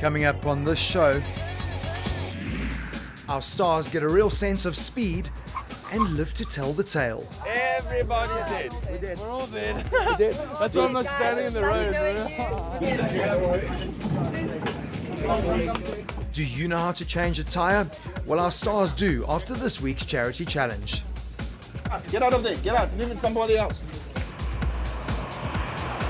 Coming up on this show, our stars get a real sense of speed and live to tell the tale. Everybody's dead. We did. We're all dead. We did. That's why I'm not standing in the road. Do you know how to change a tire? Well, our stars do after this week's charity challenge. Get out of there. Get out. Leave it somebody else.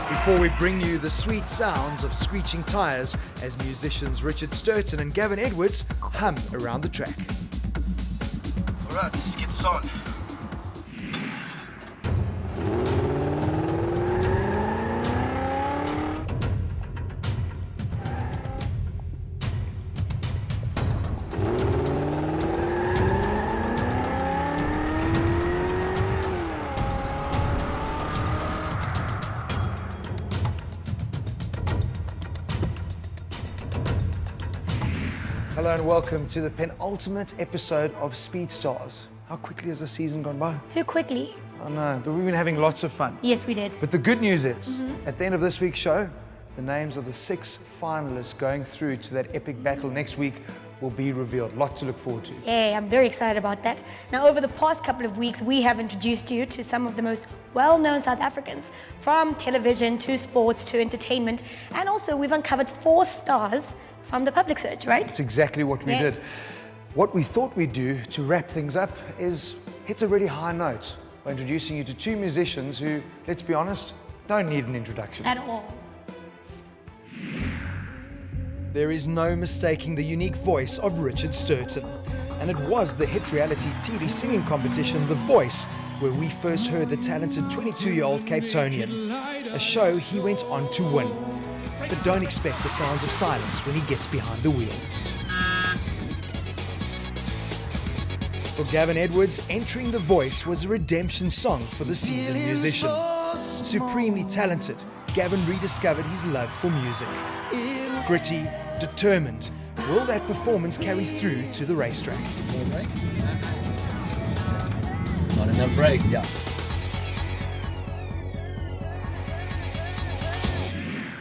Before we bring you the sweet sounds of screeching tires as musicians Richard Stirton and Gavin Edwards hum around the track. All right, let's get this on. Hello and welcome to the penultimate episode of Speed Stars. How quickly has the season gone by? Too quickly. I know, but we've been having lots of fun. Yes, we did. But the good news is, at the end of this week's show, the names of the 6 finalists going through to that epic battle next week will be revealed. Lots to look forward to. Yeah, I'm very excited about that. Now, over the past couple of weeks, we have introduced you to some of the most well-known South Africans, from television to sports to entertainment, and also we've uncovered 4 stars from the public search, right? That's exactly what we did. What we thought we'd do to wrap things up is hit a really high note by introducing you to 2 musicians who, let's be honest, don't need an introduction. At all. There is no mistaking the unique voice of Richard Stirton. And it was the hit reality TV singing competition, The Voice, where we first heard the talented 22-year-old Cape Townian, a show he went on to win. But don't expect the sounds of silence when he gets behind the wheel. For Gavin Edwards, entering The Voice was a redemption song for the seasoned musician. Supremely talented, Gavin rediscovered his love for music. Gritty, determined, will that performance carry through to the racetrack? Not enough breaks, yeah.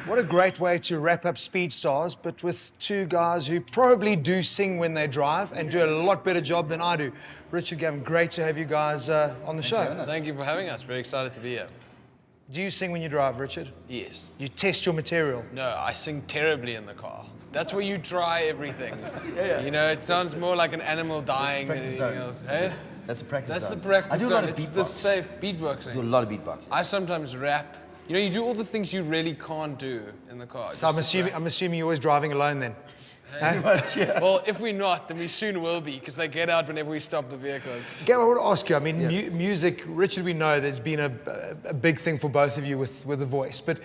What a great way to wrap up Speed Stars, but with 2 guys who probably do sing when they drive and do a lot better job than I do. Richard, Gavin, great to have you guys on the show. Thank you for having us. Very excited to be here. Do you sing when you drive, Richard? Yes. You test your material? No, I sing terribly in the car. That's where you try everything. You know, it sounds more like an animal dying than anything else. Hey? That's the practice That's the zone. practice I do a zone. lot of It's beatbox. the safe beatboxing. I do a lot of beatboxing. I sometimes rap. You know, you do all the things you really can't do in the car. So I'm assuming you're always driving alone then? Pretty much, yeah. Well, if we're not, then we soon will be, because they get out whenever we stop the vehicles. Gavin, I want to ask you, I mean, Yes. music, Richard, we know there's been a big thing for both of you with The Voice, but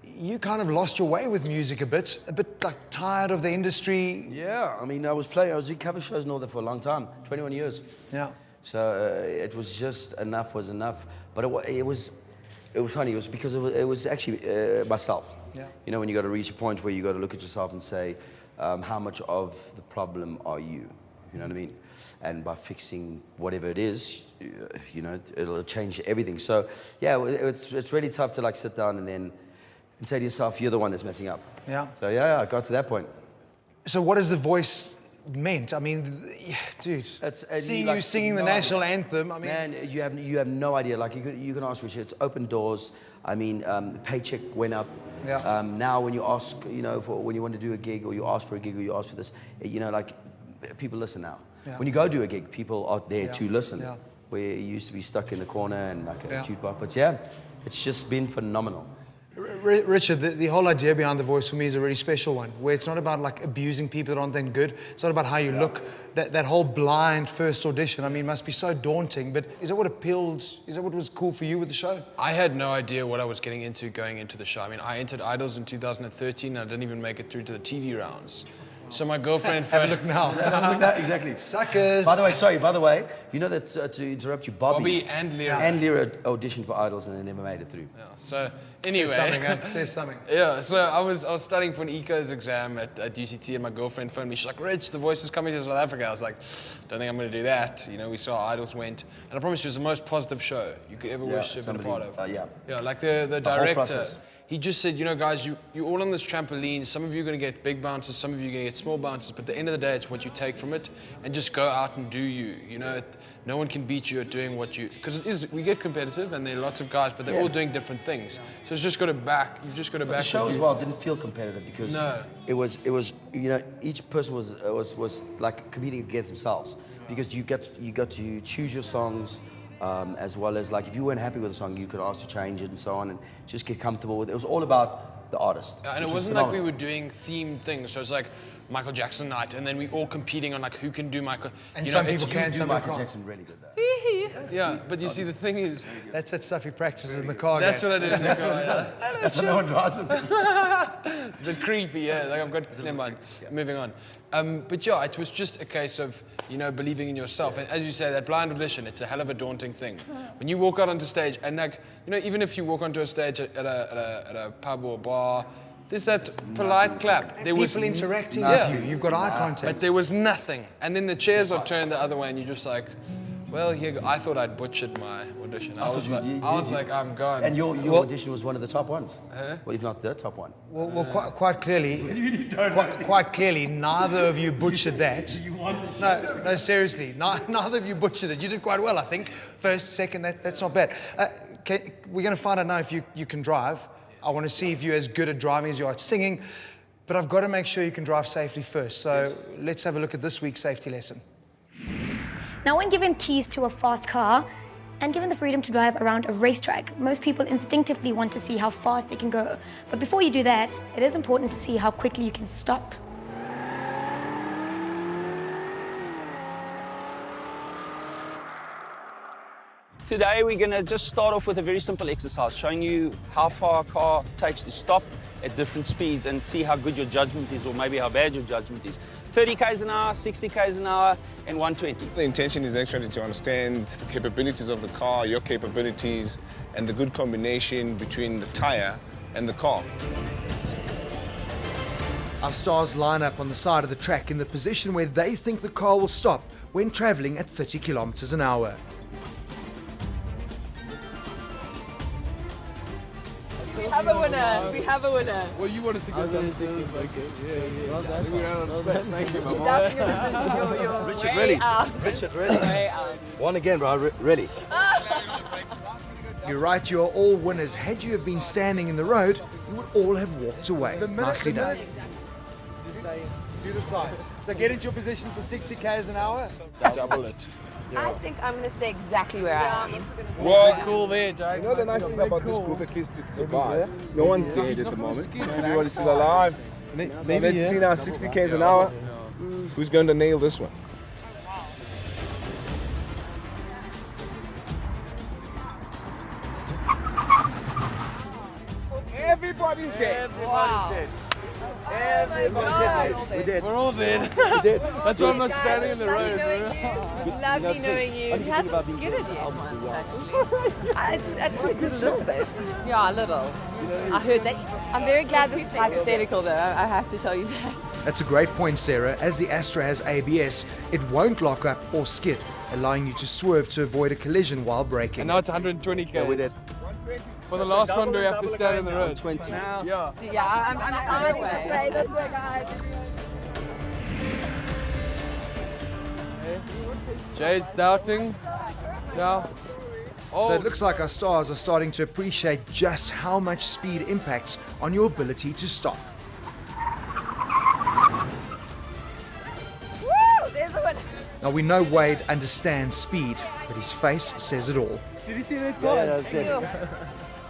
you kind of lost your way with music a bit like tired of the industry. Yeah, I mean, I was in cover shows and all that for a long time, 21 years. Yeah. So it was just enough was enough. But it was funny. It was because it was actually myself. Yeah. You know, when you got to reach a point where you got to look at yourself and say, how much of the problem are you? You know what I mean? And by fixing whatever it is, you know, it'll change everything. So yeah, it's really tough to like sit down and say to yourself, you're the one that's messing up. Yeah. So yeah, I got to that point. So what has The Voice meant? I mean, dude, seeing you singing the national anthem, I mean... Man, you have no idea. Like, you can ask Richard, it's open doors. I mean, paycheck went up. Yeah. Now when you ask, you know, when you want to do a gig, or you ask for a gig, or you ask for this, you know, like, people listen now. Yeah. When you go do a gig, people are there to listen. Yeah. Where you used to be stuck in the corner and like a Yeah. jukebox. But yeah, it's just been phenomenal. Richard, the whole idea behind The Voice for me is a really special one, where it's not about like abusing people that aren't then good. It's not about how you look. That whole blind first audition, I mean, must be so daunting. But is that what appealed? Is that what was cool for you with the show? I had no idea what I was getting into going into the show. I mean, I entered Idols in 2013 and I didn't even make it through to the TV rounds. So my girlfriend... Have a look now. Exactly. Suckers. By the way, you know that, to interrupt you, Bobby and Lyra. And Lyra auditioned for Idols and they never made it through. Yeah, so anyway... Says something. Yeah, so I was studying for an ecos exam at UCT and my girlfriend phoned me. She's like, Rich, The Voice is coming to South Africa. I was like, don't think I'm going to do that. You know, we saw Idols went. And I promise you, it was the most positive show you could ever wish to have been a part of. Yeah. Yeah, like the whole director... process. he just said, you know, guys, you're all on this trampoline. Some of you are going to get big bounces, some of you are going to get small bounces, but at the end of the day, it's what you take from it, and just go out and do you. You know, no one can beat you at doing what you, because we get competitive, and there are lots of guys, but they're all doing different things. So it's just got to back. You've just got to back. The show as well didn't feel competitive because it was you know, each person was like competing against themselves, because you got to choose your songs. As well as, like, if you weren't happy with a song, you could ask to change it and so on, and just get comfortable with it. It was all about the artist. And it wasn't like we were doing themed things. So it's like Michael Jackson night, and then we all competing on like who can do Michael. And some people can, some Michael people can't. Jackson really good though. Yeah, but you see, the thing is, That's that stuff he practices in the car. that's what I did. That's That's what no one drives it. It's a bit creepy, yeah. Like I've got, never mind. Moving on. But yeah, it was just a case of, you know, believing in yourself. And as you say, that blind audition, it's a hell of a daunting thing. When you walk out onto stage, and like, you know, even if you walk onto a stage at a pub or bar, there's that polite clap. There was People interacting with you. You've got eye contact. But there was nothing. And then the chairs are turned the other way, and you're just like, well, here, I thought I'd butchered my audition. I was like, I'm gone. And your audition was one of the top ones. Well, if not the top one. Well, quite clearly, quite clearly, neither of you butchered that. No, seriously, neither of you butchered it. You did quite well, I think. First, second, that's not bad. We're going to find out now if you can drive. I want to see if you're as good at driving as you are at singing, but I've got to make sure you can drive safely first. So let's have a look at this week's safety lesson. Now, when given keys to a fast car and given the freedom to drive around a racetrack, most people instinctively want to see how fast they can go. But before you do that, it is important to see how quickly you can stop. Today we're going to just start off with a very simple exercise, showing you how far a car takes to stop at different speeds and see how good your judgment is, or maybe how bad your judgment is. 30 k's an hour, 60 k's an hour, and 120. The intention is actually to understand the capabilities of the car, your capabilities, and the good combination between the tire and the car. Our stars line up on the side of the track in the position where they think the car will stop when traveling at 30 kilometers an hour. We have a winner. We have a winner. well, you wanted to go down. So okay. Yeah. Well done. We ran out of space. Thank you, my boy. Doubting your decision. You're Richard, way really? out. Richard, really? Way out. One again, bro, really. You're right, you are all winners. Had you have been standing in the road, you would all have walked away. Nicely done. Do the sides. So get into your position for 60 k's an hour. Double it. I think I'm going to stay exactly where I am. Well, Cool there, Jake. you know the nice thing about this group, at least it's survived. No one's dead at the moment. Everybody's still alive. So let's see now, 60 k's an hour. Who's going to nail this one? Everybody's dead. Wow. We did. We're all dead. We did. That's why I'm not standing in the road. Lovely knowing you. He hasn't skidded yet once, actually. I think it did a little bit. Yeah, a little. I heard that. I'm very glad this is hypothetical, though. I have to tell you that. That's a great point, Sarah. As the Astra has ABS, it won't lock up or skid, allowing you to swerve to avoid a collision while braking. And now it's 120 k's. Yeah, we did. For the last one, do we have to stand in the road? 20. Yeah. So, yeah, I'm either way. This way, guys. Jay's doubting. Doubt. Oh, So it looks like our stars are starting to appreciate just how much speed impacts on your ability to stop. Woo! There's a winner. Now we know Wade understands speed, but his face says it all. Did you see that Yeah, that was good.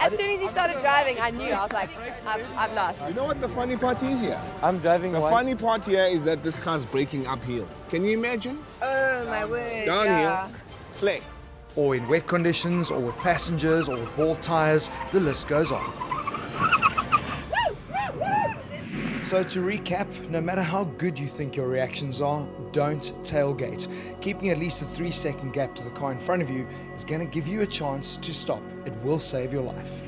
As soon as he started driving, I knew. I was like, I've lost. You know what the funny part is here? I'm driving The one. funny part here is that this car's braking uphill. Can you imagine? Oh, my word. Downhill, Yeah. flat. Or in wet conditions, or with passengers, or with bald tires, the list goes on. So to recap, no matter how good you think your reactions are, don't tailgate. Keeping at least a 3-second gap to the car in front of you is going to give you a chance to stop. It will save your life.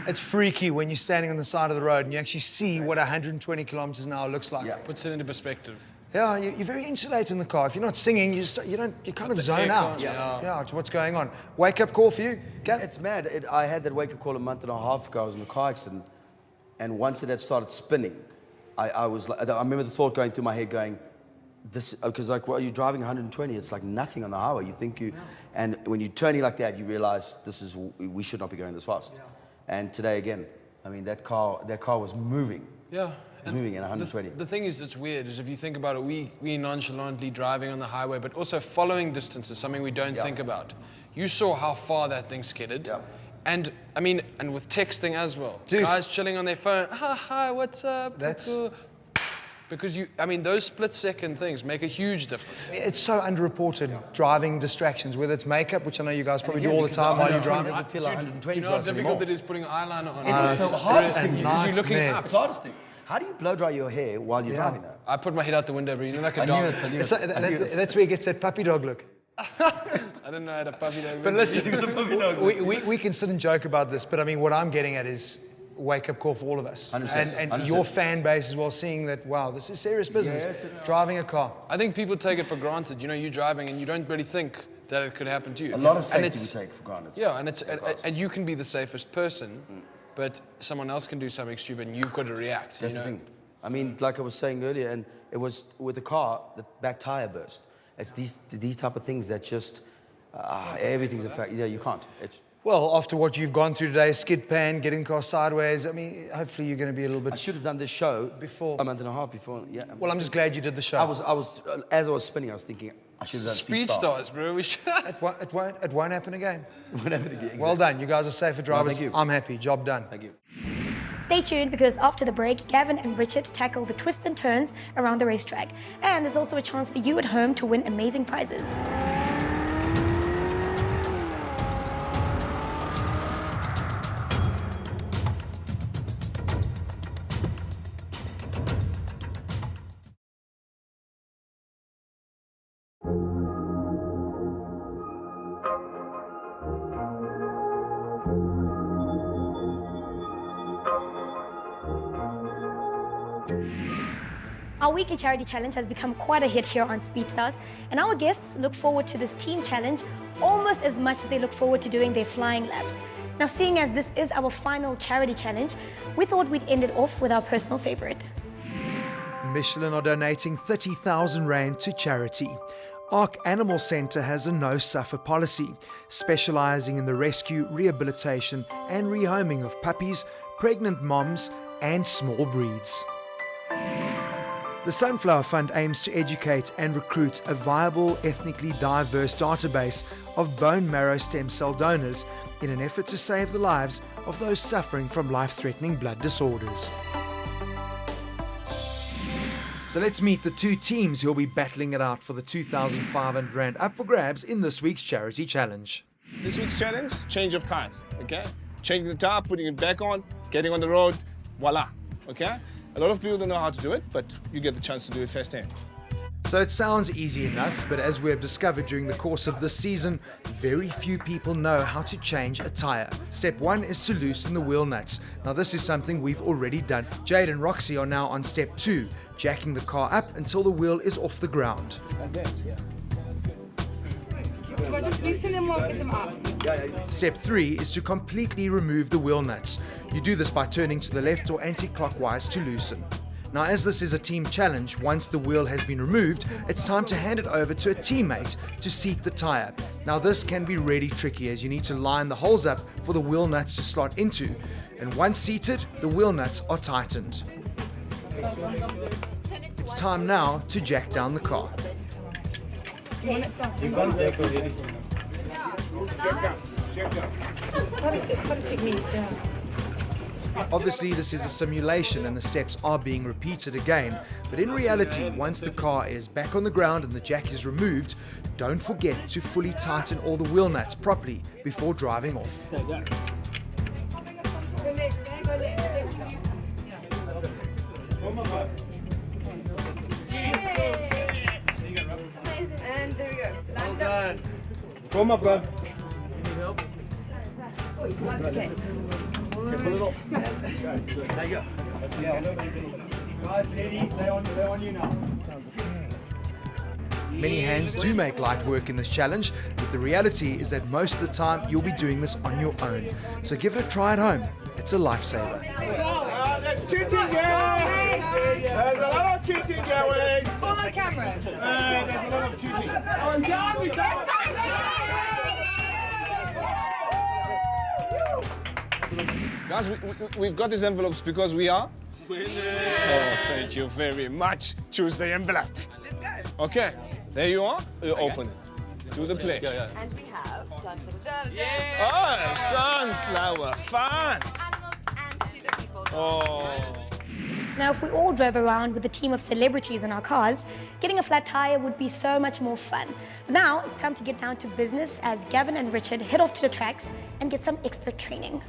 It's freaky when you're standing on the side of the road and you actually see what 120 kilometers an hour looks like. Yeah. puts it into perspective. Yeah, you're very insulated in the car. If you're not singing, you kind of zone out. Yeah. It's what's going on. Wake up call for you, Gav? It's mad. I had that wake-up call a month and a half ago. I was in a car accident. And once it had started spinning, I was like, I remember the thought going through my head going, this, because like, well, you're driving 120, it's like nothing on the highway. You think and when you're turning like that, you realize we should not be going this fast. And today again, I mean, that car was moving. Yeah. It was moving at 120. The thing is that's weird is if you think about it, we nonchalantly driving on the highway, but also following distance is something we don't think about. You saw how far that thing skidded. Yeah. And I mean, and with texting as well. Dude. Guys chilling on their phone, hi, what's up? That's- Because those split-second things make a huge difference. It's so underreported, driving distractions, whether it's makeup, which I know you guys probably do again, all the because time while you're 120 driving. doesn't feel like 120 You know to how us difficult anymore. it is putting eyeliner on. It is the hardest thing. Because you're looking nightmare. up. It's the hardest thing. How do you blow dry your hair while you're driving though? I put my head out the window, but you know, like a I dog. knew It's it. like, that's where it gets that puppy dog look. I didn't know I had a puppy dog. But listen, we can sit and joke about this, but I mean, what I'm getting at is wake-up call for all of us. 100%. And 100%. your fan base as well, seeing that, wow, this is serious business, it's- driving a car. I think people take it for granted. You know, you're driving and you don't really think that it could happen to you. A lot of And safety it's- we take for granted. Yeah, and you can be the safest person, but someone else can do something stupid and you've got to react. That's you know? the thing. I mean, like I was saying earlier, and it was with the car, the back tire burst. It's these type of things that just, everything's a fact. Yeah, you can't. Well, after what you've gone through today, skid pan, getting the car sideways, I mean, hopefully you're going to be a little I bit... should have done this show Before. a month and a half before. Yeah. Well, I'm just glad you did the show. I was as I was spinning, I was thinking I should have done Speed stars, bro. We should. It won't happen again. Whatever to get. Exactly. Well done. You guys are safer drivers. thank you. I'm happy. Job done. Thank you. Stay tuned because after the break, Gavin and Richard tackle the twists and turns around the racetrack. And there's also a chance for you at home to win amazing prizes. Our weekly charity challenge has become quite a hit here on SpeedStars, and our guests look forward to this team challenge almost as much as they look forward to doing their flying laps. Now, seeing as this is our final charity challenge, we thought we'd end it off with our personal favorite. Michelin are donating 30,000 Rand to charity. Ark Animal Centre has a no-suffer policy, specialising in the rescue, rehabilitation and rehoming of puppies, pregnant moms and small breeds. The Sunflower Fund aims to educate and recruit a viable, ethnically diverse database of bone marrow stem cell donors in an effort to save the lives of those suffering from life-threatening blood disorders. So let's meet the two teams who will be battling it out for the 2,500 Rand up for grabs in this week's charity challenge. This week's challenge, change of tires, okay? Changing the tire, putting it back on, getting on the road, voila, okay? A lot of people don't know how to do it, but you get the chance to do it firsthand. So it sounds easy enough, but as we have discovered during the course of this season, very few people know how to change a tyre. Step 1 is to loosen the wheel nuts. Now this is something we've already done. Jade and Roxy are now on step 2, jacking the car up until the wheel is off the ground. Just loosen them or get them up. Step 3 is to completely remove the wheel nuts. You do this by turning to the left or anti-clockwise to loosen. Now, as this is a team challenge, once the wheel has been removed, it's time to hand it over to a teammate to seat the tyre. Now, this can be really tricky as you need to line the holes up for the wheel nuts to slot into. And once seated, the wheel nuts are tightened. It's time now to jack down the car. Obviously, this is a simulation and the steps are being repeated again, but in reality, once the car is back on the ground and the jack is removed, don't forget to fully tighten all the wheel nuts properly before driving off. And there we go. Lined up. Come up, bro. Okay. Many hands do make light work in this challenge, but the reality is that most of the time you'll be doing this on your own. So give it a try at home. It's a lifesaver. cheating going. There's a lot of cheating going. On the camera. There's a lot of cheating. Oh, John, we got Guys, we've got these envelopes because we are winners. Oh, thank you very much. Choose the envelope. Let's go. Okay, there you are. You open it. Do the play. And we have dun, dun, dun, dun. Oh, sunflower, fun. Animals and to the people. Oh. Now, if we all drove around with a team of celebrities in our cars, getting a flat tire would be so much more fun. But now it's time to get down to business as Gavin and Richard head off to the tracks and get some expert training.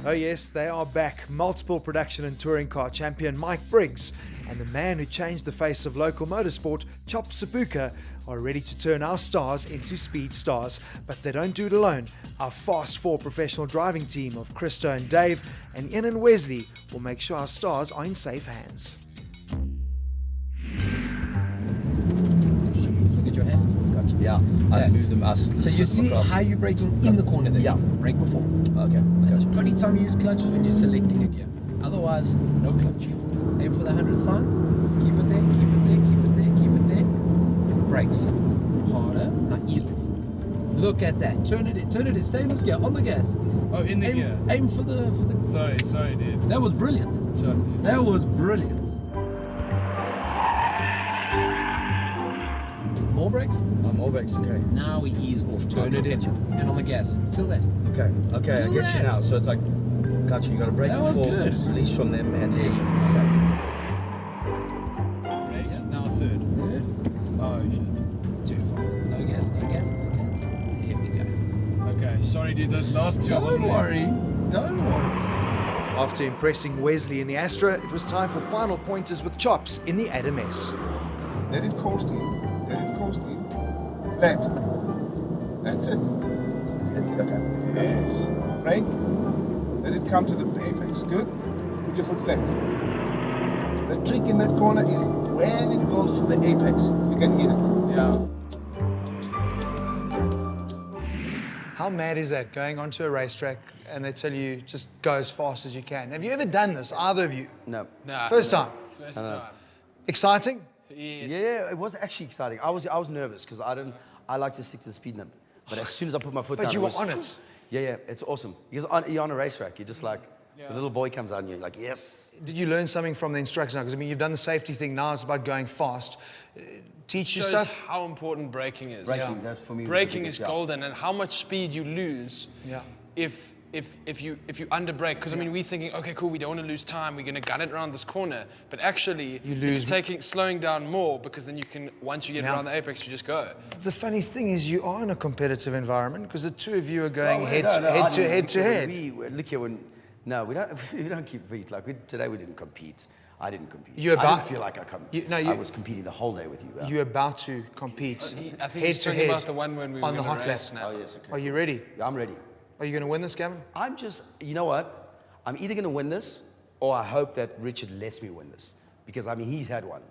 Oh yes, they are back. Multiple production and touring car champion Mike Briggs and the man who changed the face of local motorsport, Chop Sabuka, are ready to turn our stars into speed stars. But they don't do it alone. Our Fast 4 professional driving team of Christo and Dave and Ian and Wesley will make sure our stars are in safe hands. Look at your hands. Gotcha. Yeah, I moved them. So you see how you're braking in the corner there? Yeah. Brake before. Okay, gotcha. Only time you use clutch is when you're selecting a gear. Otherwise, no clutch. Aim for the 100 sign. Keep it there, keep it there, keep it there, keep it there. Brakes. Harder. Now ease off. Look at that. Turn it in. Stay in this gear. On the gas. Oh, in the gear. Aim for the. Sorry, dude. That was brilliant. Shot. That was brilliant. More brakes. More brakes, okay. Now we ease off. Turn it in. And on the gas. Feel that. Okay, I Feel get you that. now. So it's like, gotcha, you got to brake That was before, good. release from them, and then... Brakes, now third. Oh, shit. Too fast. No gas, no gas, no gas. Here we go. Okay, sorry, dude. Those last two. Don't worry. Don't worry. After impressing Wesley in the Astra, it was time for final pointers with Chops in the Adam S. Let it coast in. Let it coast in. Flat. That's it. Okay. Yes. Brake. Let it come to the apex. Good. Put your foot flat. The trick in that corner is when it goes to the apex, you can hit it. Yeah. How mad is that, going onto a racetrack and they tell you just go as fast as you can? Have you ever done this, either of you? No. Nah. First time? First time. Exciting? Yes. Yeah, it was actually exciting. I was nervous because I like to stick to the speed limit. But as soon as I put my foot down, But you were was, on it. Yeah, it's awesome. Because you're on a racetrack, you're just like, the little boy comes out and you're like, yes. Did you learn something from the instructors now? Because I mean, you've done the safety thing, now it's about going fast. Teach you Shows stuff? how important braking is. Braking, that for me was the Braking biggest, is golden, and how much speed you lose Yeah. if you under brake. Because I mean, we're thinking, okay, cool, we don't want to lose time. We're going to gun it around this corner, but actually, You lose- it's slowing down more because then you can once you get Yeah. around the apex, you just go. The funny thing is you are in a competitive environment because the two of you are going Oh, head no, to no, I head to didn't. head to head. Look here, no, we don't compete. Like today we didn't compete. I didn't compete. You're I about- didn't feel like you- I was competing the whole day with you. You're about to compete I think head he's to talking head about the one when we were on the going hot to race lap. now. Oh, yes, okay. Are you ready? I'm ready. Are you going to win this, Gavin? I'm just, you know what? I'm either going to win this or I hope that Richard lets me win this. Because, I mean, he's had one.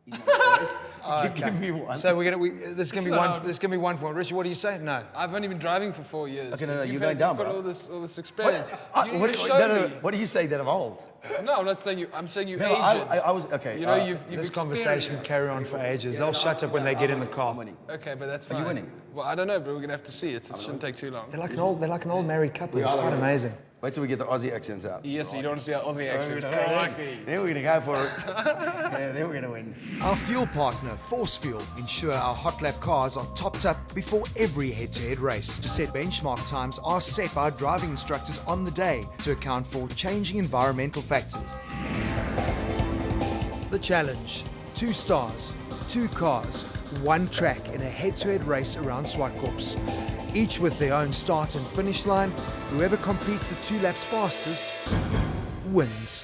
He's my choice. Give me one. So this is going to be one. This is going to be one for one. Richard, what do you say? No. I've only been driving for 4 years. Okay, no, You've you're had- going down, You've got bro. all this experience. You What, need to show me. what do you say that I'm old? No, I'm not saying you. I'm saying you No, aged. I was, okay. You know, you've This conversation experienced. can carry on for ages. They'll shut up when they get in the car. I'm winning. Okay, but that's fine. you winning? Well, I don't know, but we're gonna have to see. It shouldn't take too long. They're like an old married couple. It's quite amazing. Wait till we get the Aussie accents out. Yes, you don't want to see our Aussie accents. Then Crikey. we're going to go for it. Yeah, then we're going to win. Our fuel partner, Force Fuel, ensure our hot lap cars are topped up before every head-to-head race. To set benchmark times are set by driving instructors on the day to account for changing environmental factors. The challenge: 2 stars, 2 cars, 1 track in a head-to-head race around Swartkorps. Each with their own start and finish line. Whoever completes the 2 laps fastest wins.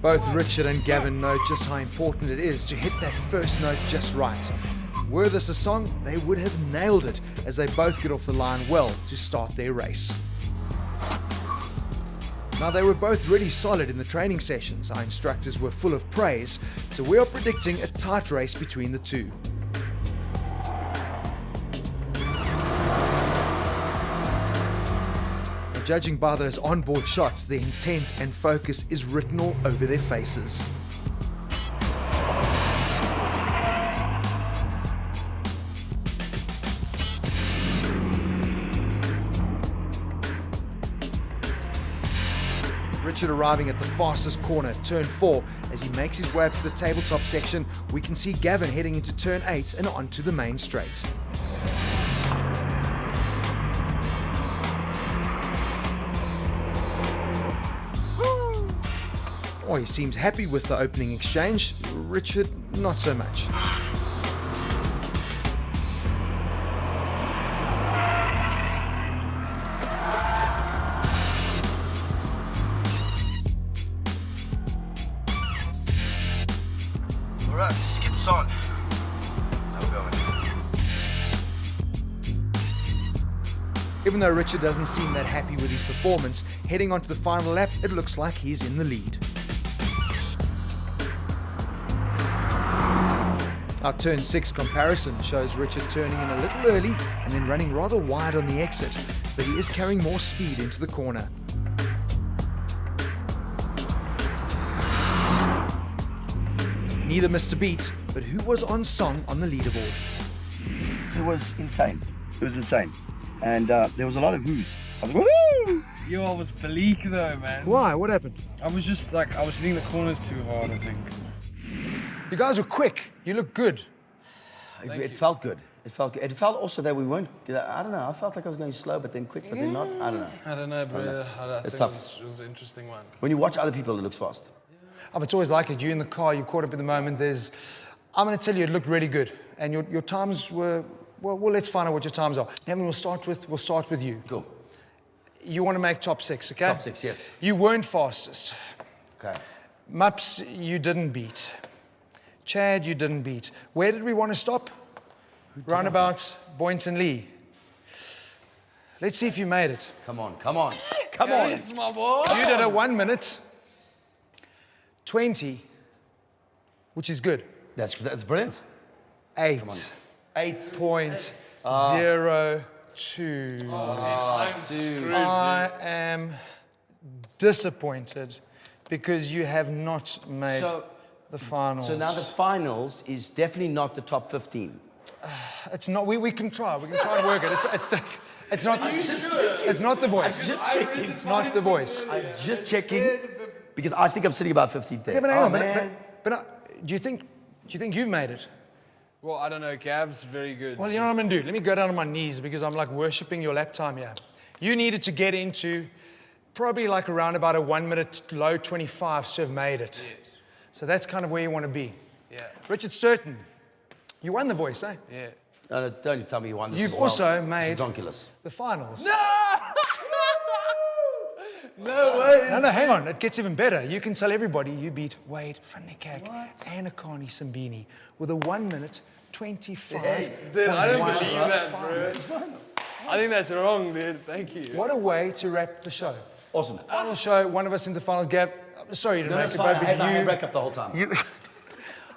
Both Richard and Gavin know just how important it is to hit that first note just right. Were this a song, they would have nailed it as they both get off the line well to start their race. Now, they were both really solid in the training sessions. Our instructors were full of praise, so we are predicting a tight race between the two. Judging by those onboard shots, the intent and focus is written all over their faces. Richard arriving at the fastest corner, turn 4. As he makes his way up to the tabletop section, we can see Gavin heading into turn 8 and onto the main straight. Oh, he seems happy with the opening exchange. Richard, not so much. All right, let's get this on. Now we're going. Even though Richard doesn't seem that happy with his performance, heading onto the final lap, it looks like he's in the lead. Our turn 6 comparison shows Richard turning in a little early and then running rather wide on the exit, but he is carrying more speed into the corner. Neither missed a beat, but who was on song on the leaderboard? It was insane. It was insane. And there was a lot of whoos. I was like, woo! Yo, I was bleak though, man. Why? What happened? I was just like, I was hitting the corners too hard, I think. You guys were quick. You look good. It felt good. It felt good. It felt also that we weren't, I don't know, I felt like I was going slow, but then quick, but then not. I don't know. I don't know, bro. I It's think tough. it was an interesting one. When you watch other people, it looks fast. Oh, it's always like it. You're in the car, you're caught up in the moment. I'm going to tell you, it looked really good. And your times were, well, let's find out what your times are. Gavin, we'll start with you. Cool. You want to make top 6, okay? Top 6, yes. You weren't fastest. Okay. Mups, you didn't beat. Chad, you didn't beat. Where did we want to stop? Roundabout, Boynton Lee. Let's see if you made it. Come on, come on, come on. Yes, my boy. You did a 1 minute 20, which is good. That's brilliant. 8.02. 8. I am disappointed because you have not made the finals. So now the finals is definitely not the top 15. It's not. We can try. We can try and work it. It's not. It's not the voice. I'm just checking. It's not the voice. I'm just checking because I think I'm sitting about 15th there. Yeah, but hang on. Man. But do you think you've made it? Well, I don't know. Gav's very good. Well, you know what I'm gonna do? Let me go down on my knees because I'm like worshipping your lap time here. You needed to get into probably like around about a 1 minute low 25 to have made it. Yes. So that's kind of where you want to be. Yeah. Richard Stirton, you won the voice, eh? Yeah. No, don't you tell me you won this You've as well. also It's made ridiculous. the finals. No way. No, hang on. It gets even better. You can tell everybody you beat Wade van der Kerk and Akani Simbini with a 1 minute 25. Dude, I don't believe that, bro. I think that's wrong, dude. Thank you. What a way to wrap the show. Awesome. Final show, one of us in the finals. Gav, I'm sorry you didn't No, make that's it, fine. I but had my you, hand back up the whole time.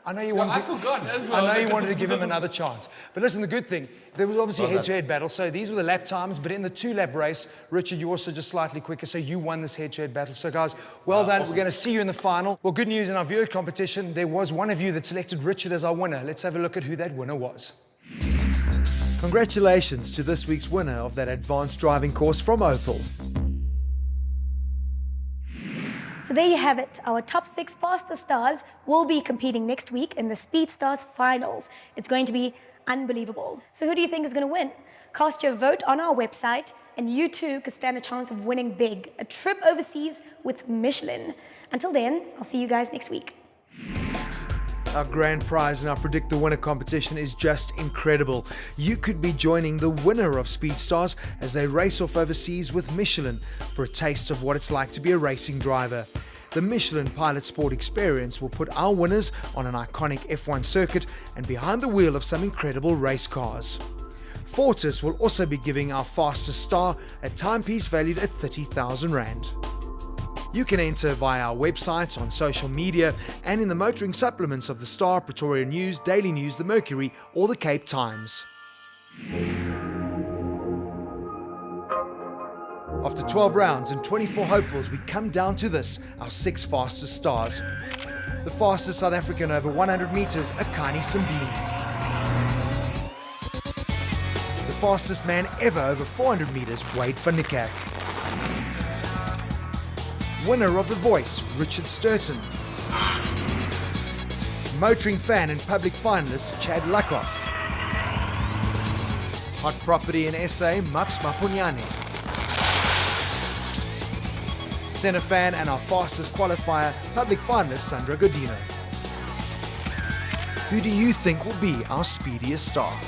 I know you No, wanted I forgot. That's I know you wanted to give him another chance. But listen, the good thing, there was obviously a head-to-head battle, so these were the lap times, but in the 2-lap race, Richard, you also just slightly quicker, so you won this head-to-head battle. So guys, well done. Awesome. We're going to see you in the final. Well, good news in our viewer competition, there was one of you that selected Richard as our winner. Let's have a look at who that winner was. Congratulations to this week's winner of that advanced driving course from Opel. So there you have it. Our top 6 faster stars will be competing next week in the Speed Stars finals. It's going to be unbelievable. So who do you think is going to win? Cast your vote on our website, and you too could stand a chance of winning big, a trip overseas with Michelin. Until then, I'll see you guys next week. Our grand prize in our Predict the Winner competition is just incredible. You could be joining the winner of Speed Stars as they race off overseas with Michelin for a taste of what it's like to be a racing driver. The Michelin Pilot Sport experience will put our winners on an iconic F1 circuit and behind the wheel of some incredible race cars. Fortis will also be giving our fastest star a timepiece valued at 30,000 Rand. You can enter via our website, on social media, and in the motoring supplements of the Star, Pretoria News, Daily News, the Mercury, or the Cape Times. After 12 rounds and 24 hopefuls, we come down to this, our 6 fastest stars. The fastest South African over 100 meters, Akani Simbini. The fastest man ever over 400 meters, Wade van Niekerk. Winner of The Voice, Richard Stirton. Motoring fan and public finalist, Chad Lakoff. Hot property in SA, Maps Mapunyane. Centre fan and our fastest qualifier, public finalist Sandra Godino. Who do you think will be our speediest star?